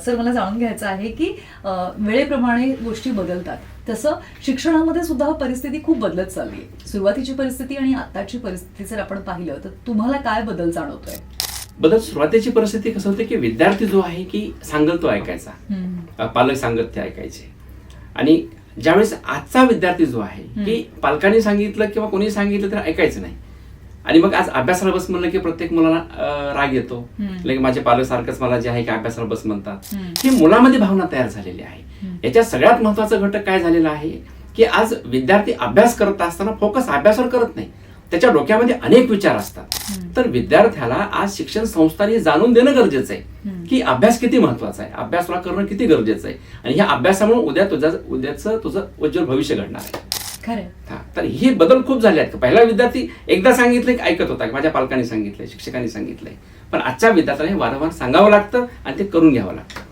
Sir मला जाणून घ्यायचं आहे की वेळेप्रमाणे गोष्टी बदलतात, तसं शिक्षणामध्ये सुद्धा परिस्थिती खूप बदलत चालली आहे. सुरुवातीची परिस्थिती आणि आताची परिस्थिती जर आपण पाहिलं तर तुम्हाला काय बदल जाणवतोय? बदल सुरुवातीची परिस्थिती कसं होते की विद्यार्थी जो आहे की सांगेल तो ऐकायचा, पालक सांगत ते ऐकायचे. आणि ज्यावेळेस आजचा विद्यार्थी जो आहे की पालकांनी सांगितलं किंवा कोणी सांगितलं तर ऐकायचं नाही. आणि मग आज अभ्यासाला बस म्हणलं की प्रत्येक मुलाला राग येतो, की माझे पालक सारखंच मला जे आहे की अभ्यासाला बस म्हणतात. ही मुलामध्ये भावना तयार झालेली आहे. याच्यात सगळ्यात महत्वाचा घटक काय झालेला आहे की आज विद्यार्थी अभ्यास करत असताना फोकस अभ्यासावर करत नाही, त्याच्या डोक्यामध्ये अनेक विचार असतात. तर विद्यार्थ्याला आज शिक्षण संस्थांनी जाणून देणं गरजेचं आहे की अभ्यास किती महत्वाचा आहे, अभ्यास तुला करणं किती गरजेचं आहे, आणि ह्या अभ्यासामुळे उद्याचं तुझं उज्ज्वल भविष्य घडणार आहे. खरं. तर हे बदल खूप झाले आहेत. पहिला विद्यार्थी एकदा सांगितलं की ऐकत होता, माझ्या पालकांनी सांगितलंय, शिक्षकांनी सांगितलंय. पण आजच्या विद्यार्थ्याला हे वारंवार सांगावं लागतं आणि ते करून घ्यावं लागतं.